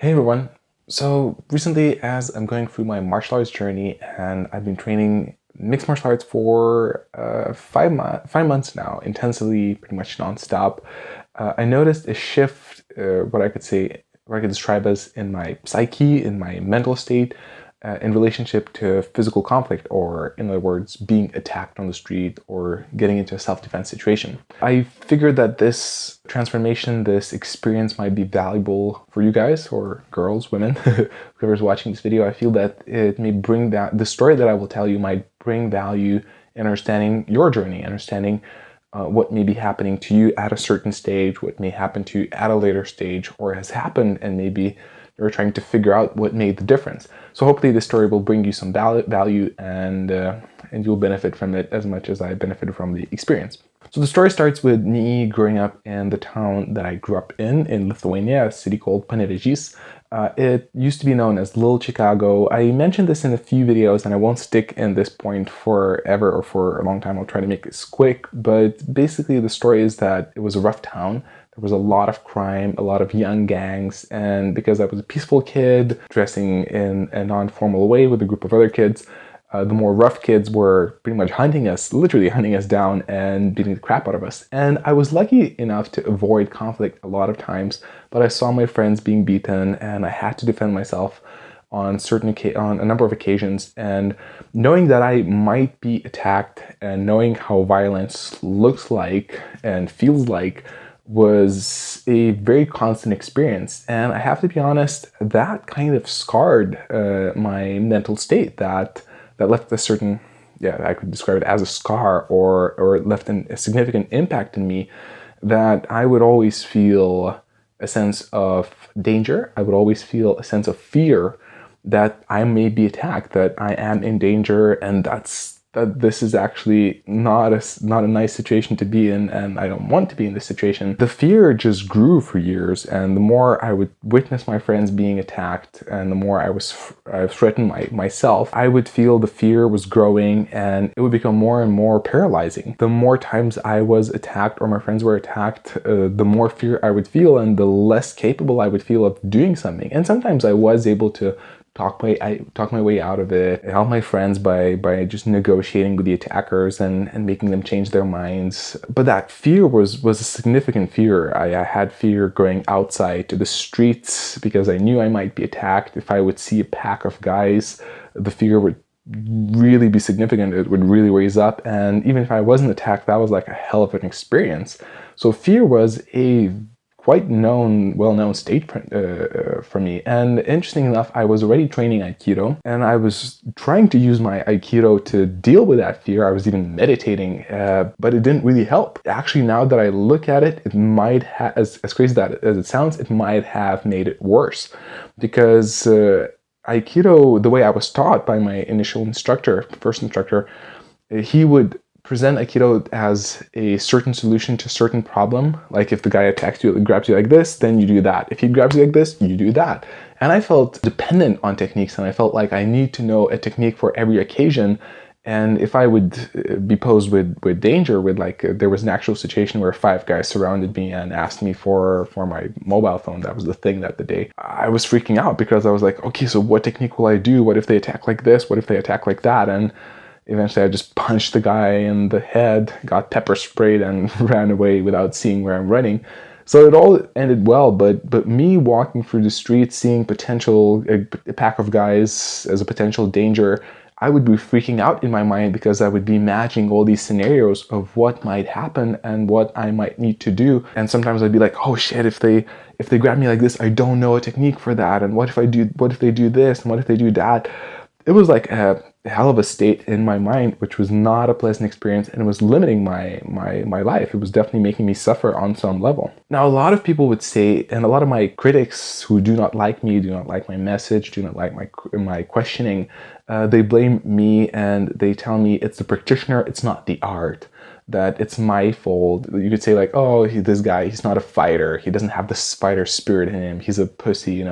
Hey everyone. So recently, as I'm going through my martial arts journey, and I've been training mixed martial arts for 5 months now, intensively, pretty much nonstop, I noticed a shift, what I could describe as in my psyche, in my mental state, in relationship to physical conflict, or in other words, being attacked on the street or getting into a self-defense situation. I figured that this transformation, this experience might be valuable for you guys, or girls, women, whoever's watching this video. I feel that it may bring that the story that I will tell you might bring value in understanding your journey, understanding what may be happening to you at a certain stage, what may happen to you at a later stage, or has happened, and maybe you're trying to figure out what made the difference. So hopefully this story will bring you some value, and you'll benefit from it as much as I benefited from the experience. So the story starts with me growing up in the town that I grew up in Lithuania, a city called Paralysis. It used to be known as Little Chicago. I mentioned this in a few videos, and I won't stick in this point forever or for a long time. I'll try to make this quick, but basically the story is that it was a rough town. There was a lot of crime, a lot of young gangs, and because I was a peaceful kid, dressing in a non-formal way with a group of other kids, the more rough kids were pretty much hunting us, literally hunting us down and beating the crap out of us. And I was lucky enough to avoid conflict a lot of times, but I saw my friends being beaten, and I had to defend myself on a number of occasions. And knowing that I might be attacked, and knowing how violence looks like and feels like, was a very constant experience. And I have to be honest, that kind of scarred my mental state. That left a certain, I could describe it as a scar, or it left a significant impact in me, that I would always feel a sense of danger. I would always feel a sense of fear that I may be attacked, that I am in danger, and that this is actually not a nice situation to be in, and I don't want to be in this situation. The fear just grew for years, and the more I would witness my friends being attacked, and the more I threatened myself, I would feel the fear was growing, and it would become more and more paralyzing. The more times I was attacked or my friends were attacked, the more fear I would feel, and the less capable I would feel of doing something. And sometimes I was able to talk my way out of it, help my friends by just negotiating with the attackers and making them change their minds. But that fear was a significant fear. I had fear going outside to the streets because I knew I might be attacked. If I would see a pack of guys, the fear would really be significant. It would really raise up. And even if I wasn't attacked, that was like a hell of an experience. So fear was a quite well-known state for me. And interesting enough, I was already training Aikido, and I was trying to use my Aikido to deal with that fear. I was even meditating, but it didn't really help. Actually, now that I look at it, it might have, as crazy as it sounds, it might have made it worse, because Aikido, the way I was taught by my initial instructor, first instructor, he would present Aikido as a certain solution to a certain problem. Like if the guy attacks you, grabs you like this, then you do that. If he grabs you like this, you do that. And I felt dependent on techniques, and I felt like I need to know a technique for every occasion. And if I would be posed with danger, with there was an actual situation where 5 guys surrounded me and asked me for my mobile phone, that was the thing that the day, I was freaking out, because I was like, okay, so what technique will I do? What if they attack like this? What if they attack like that? And eventually I just punched the guy in the head, got pepper sprayed, and ran away without seeing where I'm running. So it all ended well, but me walking through the streets, seeing a pack of guys as a potential danger, I would be freaking out in my mind, because I would be imagining all these scenarios of what might happen and what I might need to do. And sometimes I'd be like, oh shit, if they grab me like this, I don't know a technique for that. And what if they do this, and what if they do that? It was like a hell of a state in my mind, which was not a pleasant experience, and it was limiting my life. It was definitely making me suffer on some level. Now, a lot of people would say, and a lot of my critics who do not like me, do not like my message, do not like my questioning, they blame me, and they tell me it's the practitioner, it's not the art, that it's my fault. You could say like, oh, this guy, he's not a fighter, he doesn't have the fighter spirit in him, he's a pussy,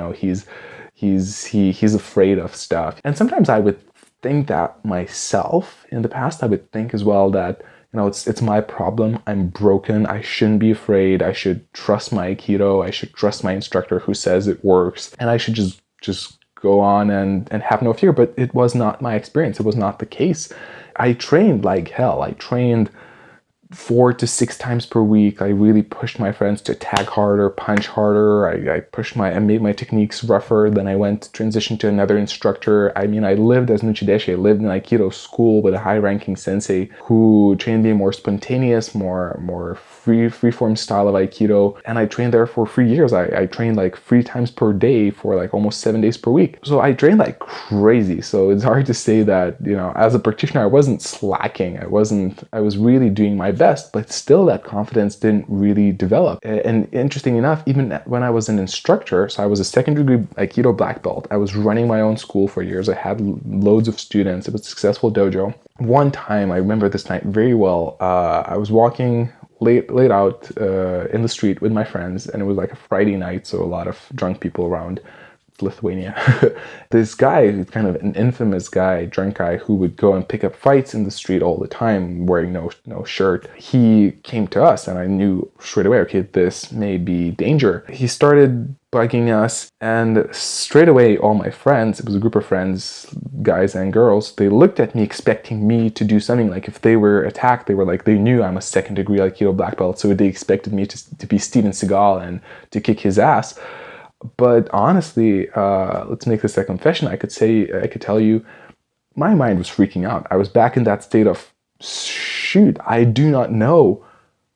he's afraid of stuff. And sometimes I would think that myself. In the past, I would think as well that it's my problem. I'm broken. I shouldn't be afraid. I should trust my Aikido. I should trust my instructor who says it works. And I should just go on and have no fear. But it was not my experience. It was not the case. I trained like hell. I trained 4 to 6 times per week. I really pushed my friends to attack harder, punch harder. I made my techniques rougher. Then I transitioned to another instructor. I mean, I lived as Nuchideshi. I lived in Aikido school with a high-ranking sensei who trained me more spontaneous, more free-form style of Aikido. And I trained there for 3 years. I trained like 3 times per day for like almost 7 days per week. So I trained like crazy. So it's hard to say that, as a practitioner, I wasn't slacking. I was really doing my best, but still that confidence didn't really develop. And interesting enough, even when I was an instructor, so I was a second degree Aikido black belt, I was running my own school for years. I had loads of students. It was a successful dojo. One time, I remember this night very well, I was walking late out in the street with my friends, and it was like a Friday night, so a lot of drunk people around. Lithuania. This guy, kind of an infamous guy, drunk guy, who would go and pick up fights in the street all the time, wearing no shirt. He came to us, and I knew straight away, okay, this may be danger. He started bugging us, and straight away, all my friends, it was a group of friends, guys and girls, they looked at me expecting me to do something. Like if they were attacked, they knew I'm a second degree Aikido black belt, so they expected me to be Steven Seagal and to kick his ass. But honestly, let's make this a confession. I could tell you, my mind was freaking out. I was back in that state of, shoot, I do not know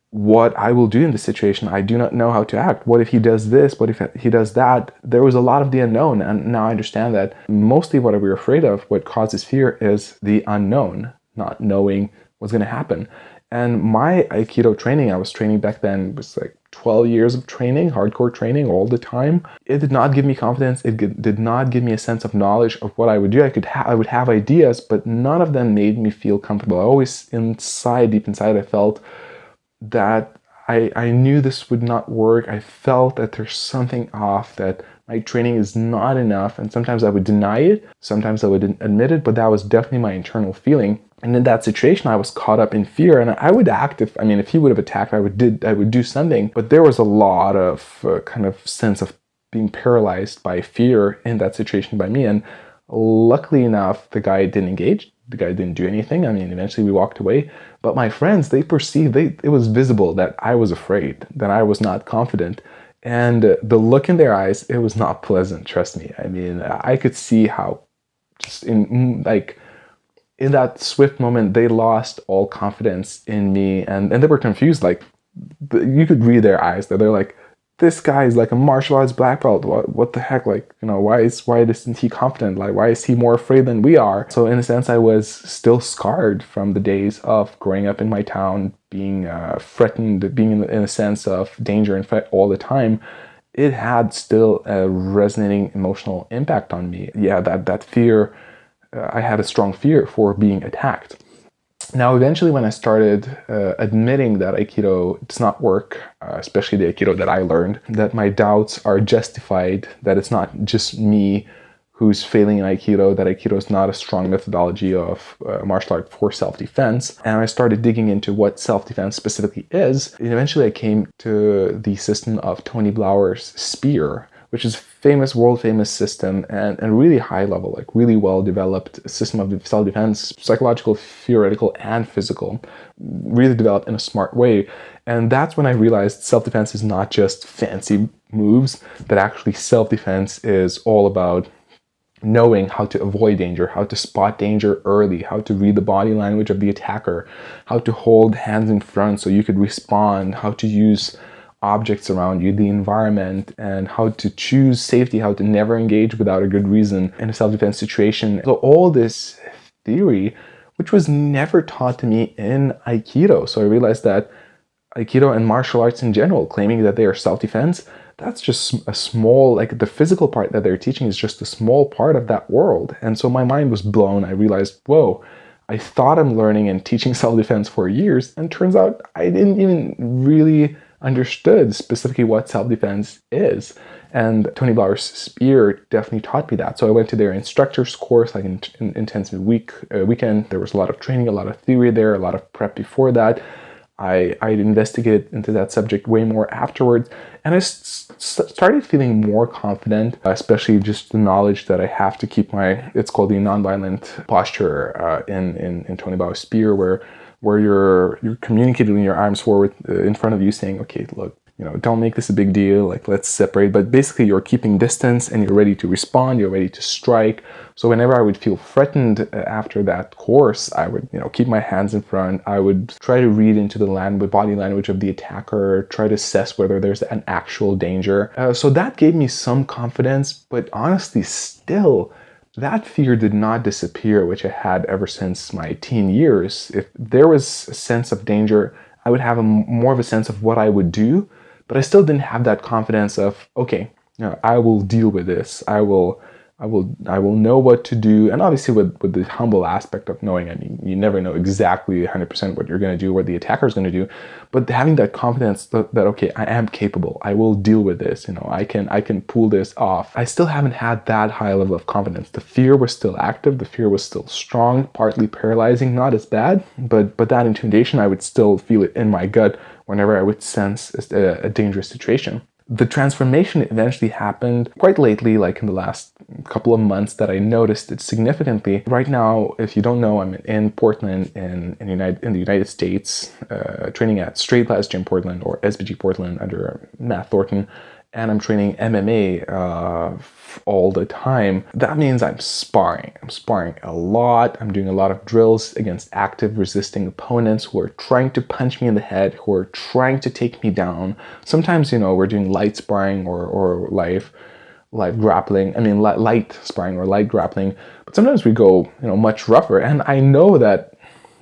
what I will do in this situation. I do not know how to act. What if he does this? What if he does that? There was a lot of the unknown. And now I understand that mostly what we're afraid of, what causes fear, is the unknown, not knowing what's going to happen. And my Aikido training, I was training back then, was like 12 years of training, hardcore training all the time. It did not give me confidence. It did not give me a sense of knowledge of what I would do. I would have ideas, but none of them made me feel comfortable. I always deep inside, I felt that I knew this would not work. I felt that there's something off, that my training is not enough. And sometimes I would deny it. Sometimes I would admit it, but that was definitely my internal feeling. And in that situation, I was caught up in fear, and I would act if he would have attacked, I would do something. But there was a lot of kind of sense of being paralyzed by fear in that situation by me. And luckily enough, the guy didn't engage. The guy didn't do anything. Eventually we walked away. But my friends, they perceived, it was visible that I was afraid, that I was not confident. And the look in their eyes, it was not pleasant, trust me. I could see how just in that swift moment, they lost all confidence in me, and they were confused. Like, you could read their eyes that they're like, this guy is like a martial arts black belt. What the heck? Why isn't he confident? Like, why is he more afraid than we are? So in a sense, I was still scarred from the days of growing up in my town, being threatened, being in a sense of danger and threat all the time. It had still a resonating emotional impact on me. Yeah, that fear. I had a strong fear for being attacked. Now, eventually, when I started admitting that Aikido does not work, especially the Aikido that I learned, that my doubts are justified, that it's not just me who's failing in Aikido, that Aikido is not a strong methodology of martial art for self-defense, and I started digging into what self-defense specifically is, and eventually I came to the system of Tony Blauer's spear, which is famous, world famous system, and really high level, like really well developed system of self-defense, psychological, theoretical, and physical, really developed in a smart way. And that's when I realized self-defense is not just fancy moves, that actually self-defense is all about knowing how to avoid danger, how to spot danger early, how to read the body language of the attacker, how to hold hands in front so you could respond, how to use objects around you, the environment, and how to choose safety, how to never engage without a good reason in a self-defense situation. So all this theory, which was never taught to me in Aikido. So I realized that Aikido and martial arts in general, claiming that they are self-defense, that's just a small, like the physical part that they're teaching is just a small part of that world. And so my mind was blown. I realized, whoa, I thought I'm learning and teaching self-defense for years, and turns out I didn't even really understood specifically what self-defense is. And Tony Blauer's spear definitely taught me that. So I went to their instructor's course, like an intensive weekend. There was a lot of training, a lot of theory there, a lot of prep before that. I investigated into that subject way more afterwards, and I started feeling more confident, especially just the knowledge that I have to keep it's called the nonviolent posture in Tony Blauer's spear, where you're communicating with your arms forward in front of you, saying, okay, look, don't make this a big deal, like let's separate. But basically you're keeping distance and you're ready to respond, you're ready to strike. So whenever I would feel threatened after that course, I would, keep my hands in front. I would try to read into the body language of the attacker, try to assess whether there's an actual danger. So that gave me some confidence, but honestly, still, that fear did not disappear, which I had ever since my teen years. If there was a sense of danger, I would have more of a sense of what I would do, but I still didn't have that confidence of, okay, I will deal with this. I will know what to do. And obviously with the humble aspect of knowing, I mean, you never know exactly 100% what you're going to do, what the attacker is going to do, but having that confidence that, okay, I am capable, I will deal with this, I can pull this off. I still haven't had that high level of confidence. The fear was still active, the fear was still strong, partly paralyzing, not as bad, but that intimidation, I would still feel it in my gut whenever I would sense a dangerous situation. The transformation eventually happened quite lately, like in the last couple of months, that I noticed it significantly. Right now, if you don't know, I'm in Portland in the United States, training at Straight Class Gym Portland, or SBG Portland, under Matt Thornton, and I'm training MMA all the time. That means I'm sparring. I'm sparring a lot. I'm doing a lot of drills against active resisting opponents who are trying to punch me in the head, who are trying to take me down. Sometimes, we're doing light sparring or light grappling. I mean, light sparring or light grappling. But sometimes we go, much rougher. And I know that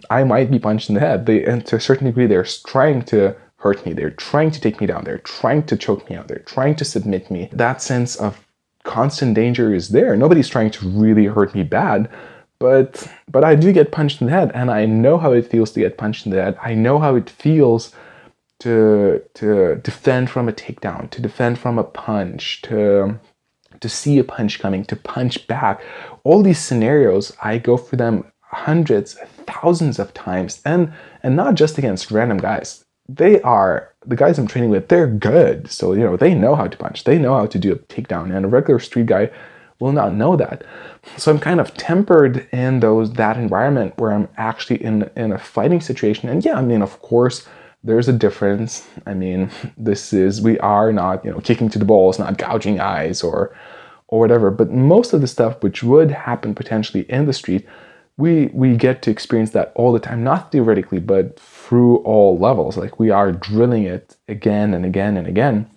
I might be punched in the head. And to a certain degree, they're trying to hurt me. They're trying to take me down. They're trying to choke me out. They're trying to submit me. That sense of constant danger is there. Nobody's trying to really hurt me bad, but I do get punched in the head, and I know how it feels to get punched in the head. I know how it feels to defend from a takedown, to defend from a punch, to see a punch coming, to punch back. All these scenarios, I go through them hundreds, thousands of times, and not just against random guys. They are, the guys I'm training with, they're good. So, they know how to punch. They know how to do a takedown. And a regular street guy will not know that. So I'm kind of tempered in that environment where I'm actually in a fighting situation. And yeah, I mean, of course, there's a difference. I mean, we are not, kicking to the balls, not gouging eyes or whatever. But most of the stuff which would happen potentially in the street, we get to experience that all the time, not theoretically, but through all levels. Like, we are drilling it again and again and again.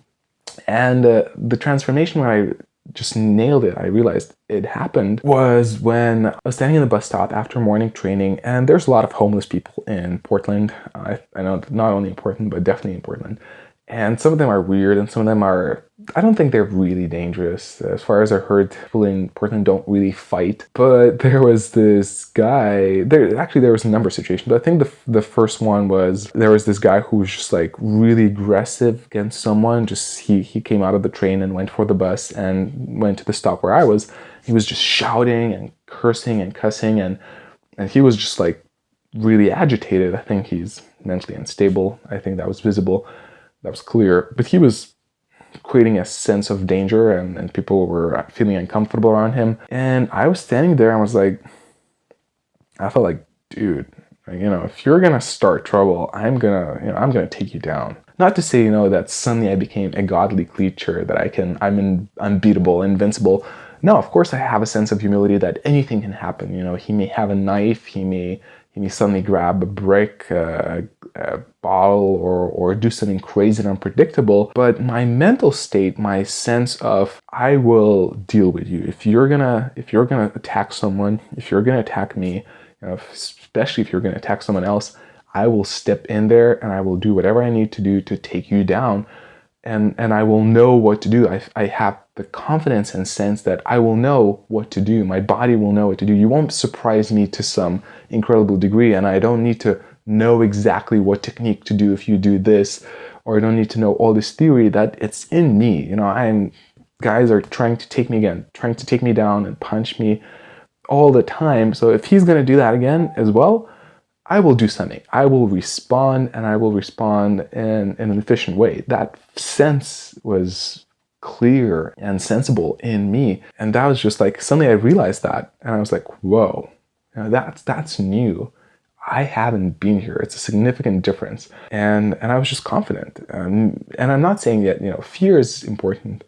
And the transformation, when I just nailed it, I realized it happened, was when I was standing in the bus stop after morning training, and there's a lot of homeless people in Portland. I know, not only in Portland, but definitely in Portland. And some of them are weird, and some of them I don't think they're really dangerous. As far as I heard, people in Portland don't really fight. But there was this guy, there was a number of situations, but I think the first one was, there was this guy who was just like really aggressive against someone. Just, he came out of the train and went for the bus and went to the stop where I was. He was just shouting and cursing and cussing, and he was just like really agitated. I think he's mentally unstable. I think that was visible. That was clear. But he was creating a sense of danger, and people were feeling uncomfortable around him. And I was standing there and was like, I felt like, dude, if you're gonna start trouble, I'm gonna take you down. Not to say, that suddenly I became a godly creature, that I'm unbeatable, invincible. No, of course I have a sense of humility that anything can happen. He may have a knife, he may suddenly grab a brick, a bottle, or do something crazy and unpredictable. But my mental state, my sense of, I will deal with you. If you're gonna attack someone, if you're gonna attack me, especially if you're gonna attack someone else, I will step in there and I will do whatever I need to do to take you down. And I will know what to do. I have the confidence and sense that I will know what to do. My body will know what to do. You won't surprise me to some incredible degree, and I don't need to know exactly what technique to do if you do this or I don't need to know all this theory, that it's in me. You know, guys are trying to take me again, trying to take me down and punch me all the time. So if he's going to do that again as well, I will do something. I will respond, and I will respond in an efficient way. That sense was clear and sensible in me. And that was just like, suddenly I realized that. And I was like, whoa, you know, that's new. I haven't been here. It's a significant difference. And I was just confident. And I'm not saying that, you know, fear is important.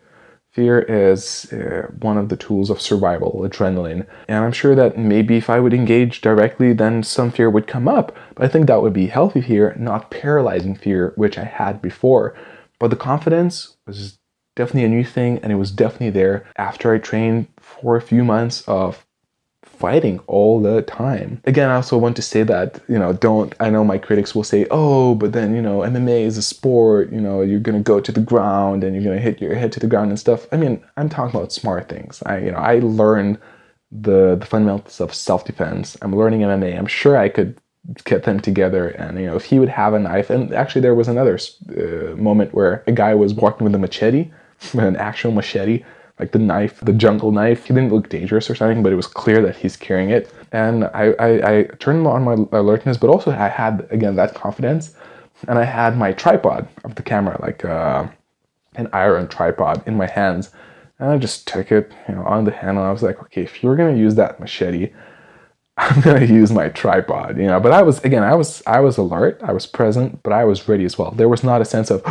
Fear is one of the tools of survival, adrenaline. And I'm sure that maybe if I would engage directly, then some fear would come up. But I think that would be healthy fear, not paralyzing fear, which I had before. But the confidence was definitely a new thing, and it was definitely there after I trained for a few months of fighting all the time. Again, I also want to say that, you know, I know my critics will say, oh, but then, you know, MMA is a sport, you know, you're going to go to the ground and you're going to hit your head to the ground and stuff. I mean, I'm talking about smart things. I learned the fundamentals of self-defense. I'm learning MMA. I'm sure I could get them together, and, you know, if he would have a knife, and actually there was another moment where a guy was walking with a machete, an actual machete, like the knife, the jungle knife. He didn't look dangerous or something, but it was clear that he's carrying it. And I turned on my alertness, but also I had, again, that confidence. And I had my tripod of the camera, like an iron tripod in my hands. And I just took it, you know, on the handle. I was like, okay, if you're going to use that machete, I'm going to use my tripod, you know. But I was alert, I was present, but I was ready as well. There was not a sense of,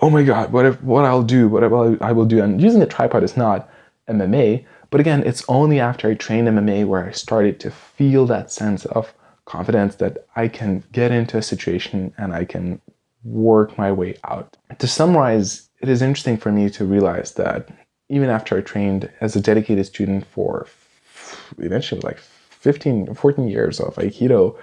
oh my God, what I will do. And using the tripod is not MMA, but again, it's only after I trained MMA where I started to feel that sense of confidence that I can get into a situation and I can work my way out. To summarize, it is interesting for me to realize that even after I trained as a dedicated student for eventually like 14 years of Aikido,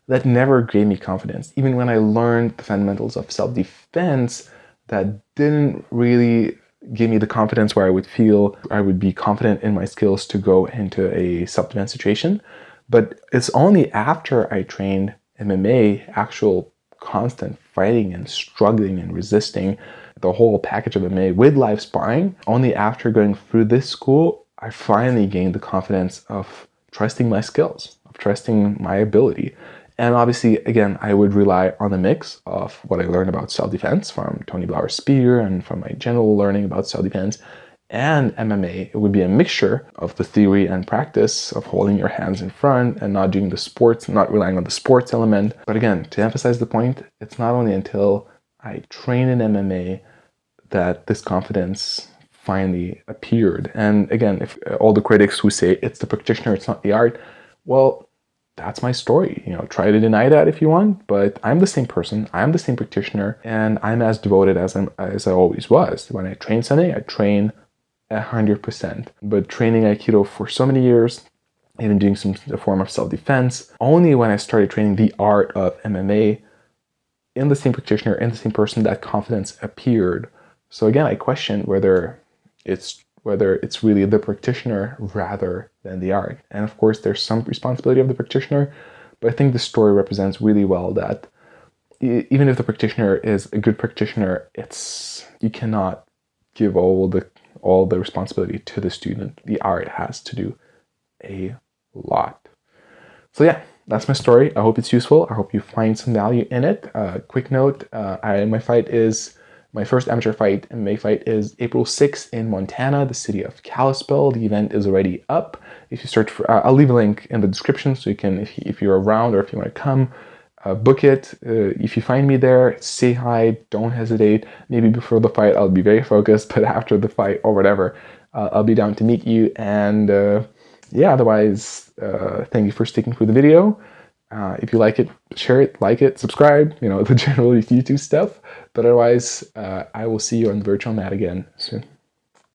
that never gave me confidence. Even when I learned the fundamentals of self-defense, that didn't really give me the confidence where I would feel I would be confident in my skills to go into a self-defense situation. But it's only after I trained MMA, actual constant fighting and struggling and resisting, the whole package of MMA with live sparring, only after going through this school, I finally gained the confidence of trusting my skills, of trusting my ability. And obviously, again, I would rely on a mix of what I learned about self-defense from Tony Blauer's spear and from my general learning about self-defense and MMA. It would be a mixture of the theory and practice of holding your hands in front and not doing the sports, not relying on the sports element. But again, to emphasize the point, it's not only until I train in MMA that this confidence finally appeared. And again, if all the critics who say it's the practitioner, it's not the art, well, that's my story. You know, try to deny that if you want, but I'm the same person, I'm the same practitioner, and I'm as devoted as I always was. When I train something, I train 100%. But training Aikido for so many years, even doing a form of self-defense, only when I started training the art of MMA in the same practitioner, in the same person, that confidence appeared. So again, I question whether it's really the practitioner rather than the art. And of course, there's some responsibility of the practitioner, but I think the story represents really well that even if the practitioner is a good practitioner, you cannot give all the responsibility to the student. The art has to do a lot. So yeah, that's my story. I hope it's useful. I hope you find some value in it. Quick note, my first amateur fight, MMA fight, is April 6th in Montana, the city of Kalispell. The event is already up. If you search for, I'll leave a link in the description so you can, if you're around or if you want to come, book it. If you find me there, say hi, don't hesitate. Maybe before the fight, I'll be very focused, but after the fight or whatever, I'll be down to meet you. And yeah, otherwise, thank you for sticking through the video. If you like it, share it, like it, subscribe, you know, the general YouTube stuff. But otherwise, I will see you on the virtual mat again soon.